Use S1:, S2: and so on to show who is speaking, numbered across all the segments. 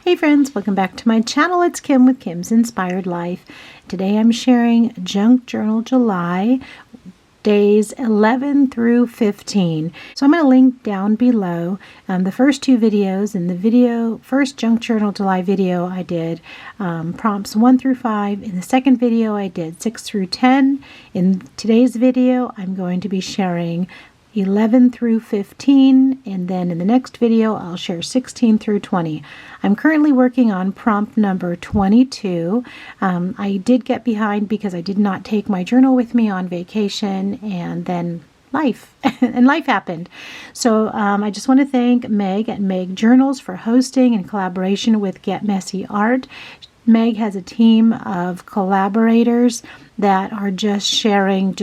S1: Hey friends, welcome back to my channel. It's Kim with Kim's Inspired Life. Today I'm sharing Junk Journal July, days 11 through 15. So I'm going to link down below the first two videos. In the first Junk Journal July video, I did prompts 1 through 5. In the second video, I did 6 through 10. In today's video, I'm going to be sharing 11 through 15, and then in the next video I'll share 16 through 20. I'm currently working on prompt number 22. I did get behind because I did not take my journal with me on vacation, and then life and life happened. So I just want to thank Meg at Meg Journals for hosting in collaboration with Get Messy Art. Meg has a team of collaborators that are just sharing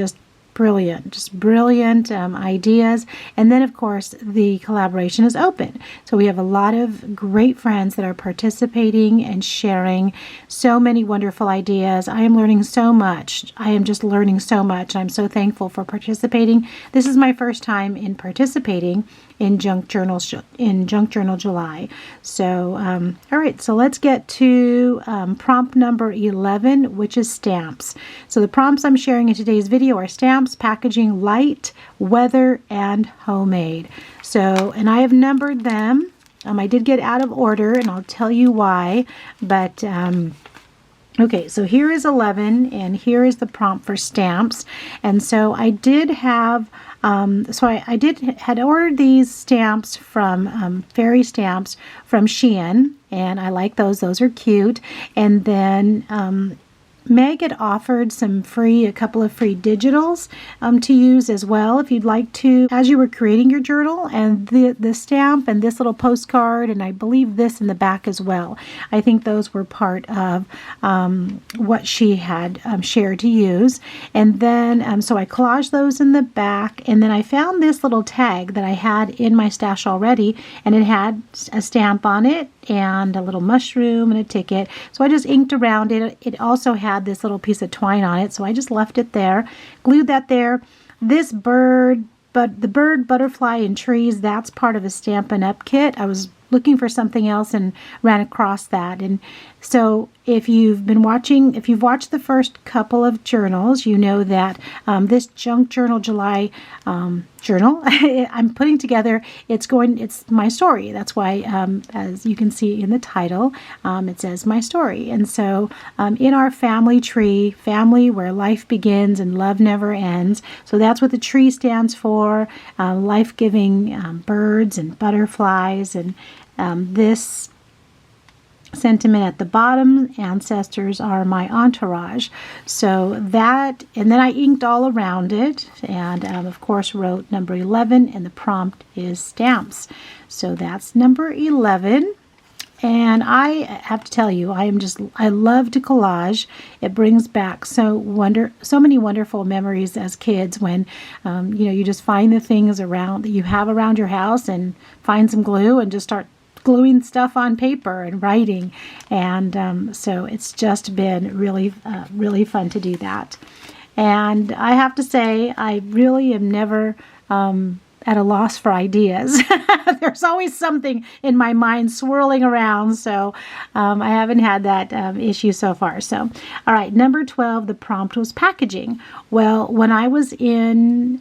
S1: brilliant ideas. And then of course the collaboration is open, so we have a lot of great friends that are participating and sharing so many wonderful ideas. I am learning so much. I am just learning so much. I'm so thankful for participating. This is my first time in participating in Junk Journal July. So all right, so let's get to prompt number 11, which is stamps. So the prompts I'm sharing in today's video are stamps, packaging, light, weather, and homemade. So, and I have numbered them. I did get out of order, and I'll tell you why, but okay, so here is 11, and here is the prompt for stamps. And so I did have, had ordered these stamps from fairy stamps from Shein, and I like those. Those are cute. And then Meg had offered a couple of free digitals to use as well if you'd like to, as you were creating your journal, and the stamp and this little postcard, and I believe this in the back as well. I think those were part of what she had shared to use. And then, so I collaged those in the back, and then I found this little tag that I had in my stash already, and it had a stamp on it and a little mushroom and a ticket. So I just inked around it. It also had this little piece of twine on it, so I just left it there, glued that there. This bird, but the bird, butterfly, and trees, that's part of a Stampin' Up! Kit. I was looking for something else and ran across that. And so if you've watched the first couple of journals, you know that this Junk Journal July journal I'm putting together, it's my story. That's why, as you can see in the title, it says my story. And so in our family tree, family where life begins and love never ends. So that's what the tree stands for, life-giving birds and butterflies, and this sentiment at the bottom, ancestors are my entourage. So that, and then I inked all around it, and of course wrote number 11, and the prompt is stamps. So that's number 11. And I have to tell you, I love to collage. It brings back so many wonderful memories as kids when, you just find the things around that you have around your house and find some glue and just start gluing stuff on paper and writing. And so it's just been really fun to do that. And I have to say, I really am never at a loss for ideas. There's always something in my mind swirling around, so I haven't had that issue so far. So, all right, number 12, the prompt was packaging. Well, when I was in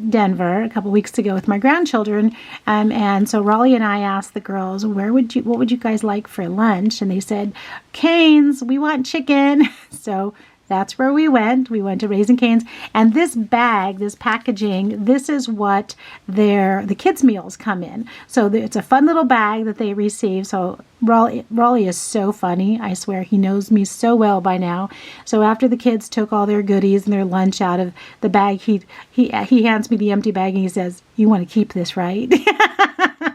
S1: Denver a couple weeks ago with my grandchildren, and so Raleigh and I asked the girls, what would you guys like for lunch? And they said, Cane's, we want chicken. So that's where we went. We went to Raising Cane's, and this bag, this packaging, this is what the kids' meals come in. So it's a fun little bag that they receive. So Raleigh is so funny. I swear he knows me so well by now. So after the kids took all their goodies and their lunch out of the bag, he hands me the empty bag and he says, "You want to keep this, right?"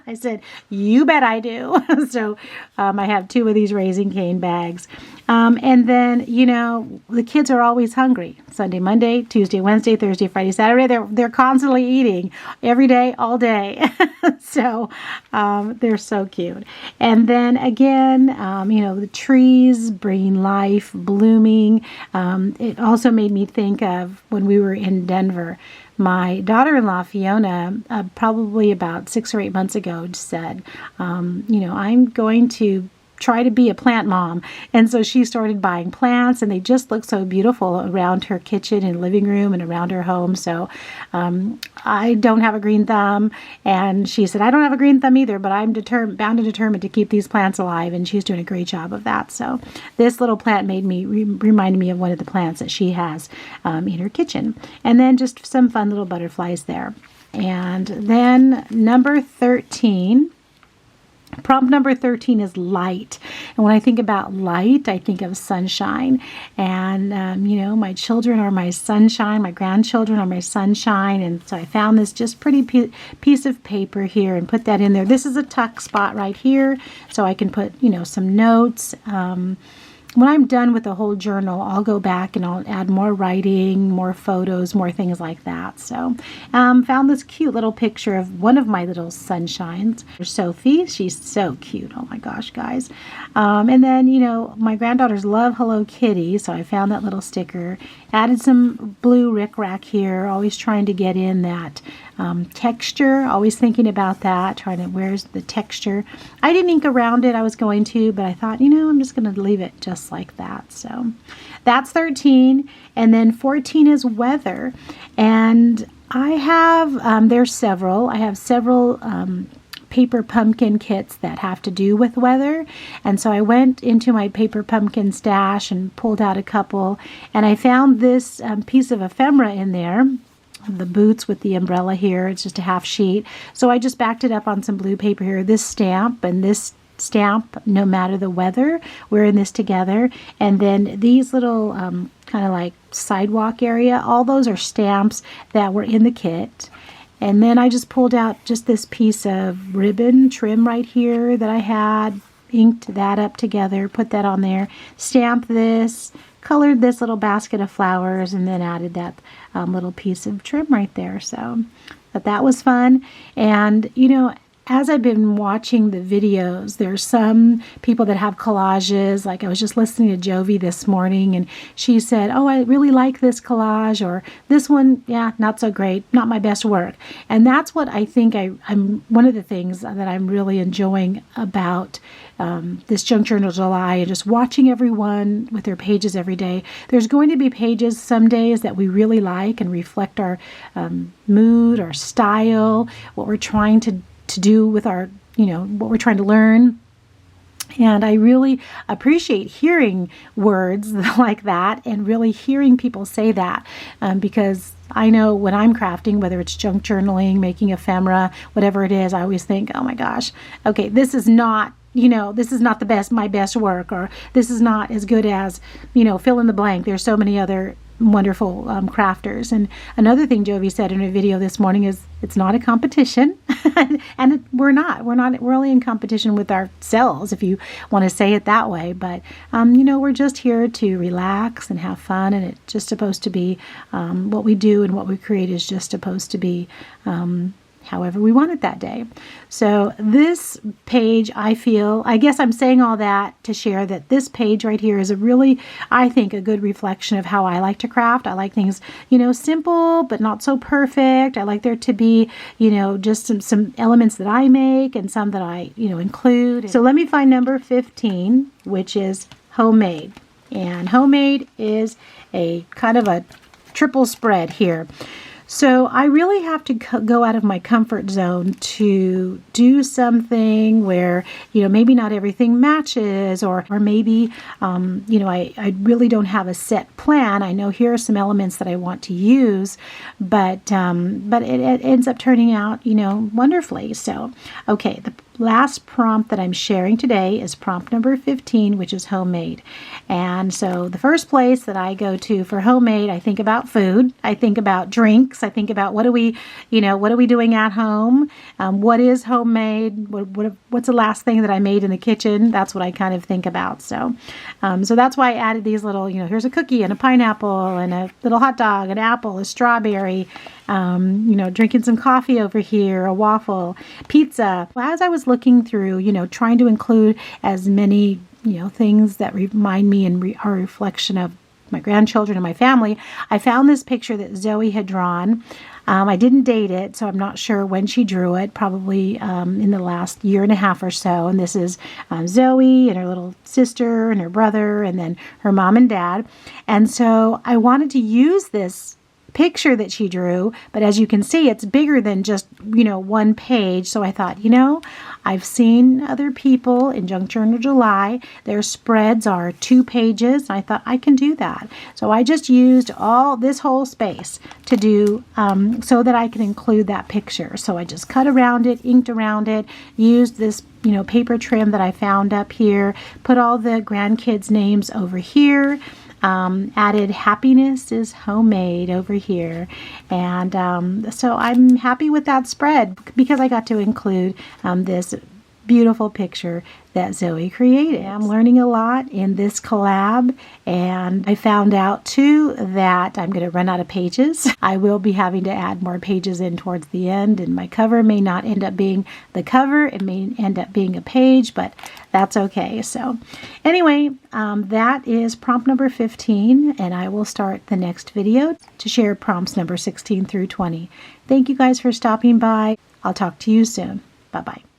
S1: I said, "You bet I do." So I have 2 of these Raising Cane bags. And then, the kids are always hungry. Sunday, Monday, Tuesday, Wednesday, Thursday, Friday, Saturday. They're constantly eating every day, all day. So they're so cute. And then again, the trees bringing life, blooming. It also made me think of when we were in Denver. My daughter-in-law, Fiona, probably about 6 or 8 months ago, said, I'm going to try to be a plant mom. And so she started buying plants, and they just look so beautiful around her kitchen and living room and around her home. So I don't have a green thumb, and she said, I don't have a green thumb either, but I'm bound and determined to keep these plants alive, and she's doing a great job of that. So this little plant made me reminded me of one of the plants that she has in her kitchen. And then just some fun little butterflies there. And then number 13. Prompt number 13 is light. And when I think about light, I think of sunshine. And, my children are my sunshine. My grandchildren are my sunshine. And so I found this just pretty piece of paper here and put that in there. This is a tuck spot right here. So I can put, some notes. When I'm done with the whole journal, I'll go back and I'll add more writing, more photos, more things like that. So found this cute little picture of one of my little sunshines, Sophie. She's so cute. Oh my gosh, guys. And then, my granddaughters love Hello Kitty, so I found that little sticker. Added some blue rickrack here, always trying to get in that texture, always thinking about that, where's the texture. I didn't ink around it, I was going to, but I thought, I'm just going to leave it just like that. So that's 13. And then 14 is weather. And I have, there's several. I have several paper pumpkin kits that have to do with weather. And so I went into my paper pumpkin stash and pulled out a couple. And I found this piece of ephemera in there. The boots with the umbrella here. It's just a half sheet. So I just backed it up on some blue paper here. This stamp and this stamp, no matter the weather, we're in this together. And then these little kind of like sidewalk area, all those are stamps that were in the kit. And then I just pulled out just this piece of ribbon trim right here that I had, inked that up together, put that on there, stamped this, colored this little basket of flowers, and then added that little piece of trim right there. So that was fun. And, as I've been watching the videos, there's some people that have collages. Like I was just listening to Jovi this morning, and she said, oh, I really like this collage, or this one, yeah, not so great, not my best work. And that's what I think I'm one of the things that I'm really enjoying about this Junk Journal July, and just watching everyone with their pages every day. There's going to be pages some days that we really like and reflect our mood, our style, what we're trying to do with our, what we're trying to learn. And I really appreciate hearing words like that and really hearing people say that because I know when I'm crafting, whether it's junk journaling, making ephemera, whatever it is, I always think, oh my gosh, okay, this is not this is not my best work, or this is not as good as, fill in the blank. There's so many other wonderful crafters. And another thing Jovi said in a video this morning is it's not a competition. And we're not really in competition with ourselves, if you want to say it that way. But, we're just here to relax and have fun. And it's just supposed to be what we do and what we create is just supposed to be however we want it that day. So this page, I guess I'm saying all that to share that this page right here is I think, a good reflection of how I like to craft. I like things, simple, but not so perfect. I like there to be, just some elements that I make and some that I, include. So let me find number 15, which is homemade. And homemade is a kind of a triple spread here. So I really have to go out of my comfort zone to do something where, maybe not everything matches, or maybe, I really don't have a set plan. I know here are some elements that I want to use, but it ends up turning out, wonderfully. So, okay, the last prompt that I'm sharing today is prompt number 15, which is homemade. And so the first place that I go to for homemade, I think about food, I think about drinks, I think about what are we doing at home, what is homemade, what's the last thing that I made in the kitchen. That's what I kind of think about. So that's why I added these little, here's a cookie and a pineapple and a little hot dog, an apple, a strawberry, drinking some coffee over here, a waffle, pizza. As I was looking through, trying to include as many, things that remind me and are a reflection of my grandchildren and my family, I found this picture that Zoe had drawn. I didn't date it, so I'm not sure when she drew it, probably in the last year and a half or so. And this is Zoe and her little sister and her brother and then her mom and dad. And so I wanted to use this picture that she drew, but as you can see, it's bigger than just, one page. So I thought, I've seen other people in Junk Journal July, their spreads are 2 pages. I thought I can do that. So I just used all this whole space to do so that I can include that picture. So I just cut around it, inked around it, used this paper trim that I found up here, put all the grandkids' names over here, added happiness is homemade over here. And so I'm happy with that spread because I got to include this beautiful picture that Zoe created. I'm learning a lot in this collab, and I found out too that I'm going to run out of pages. I will be having to add more pages in towards the end, and my cover may not end up being the cover. It may end up being a page, but that's okay. So anyway, that is prompt number 15, and I will start the next video to share prompts number 16 through 20. Thank you guys for stopping by. I'll talk to you soon. Bye-bye.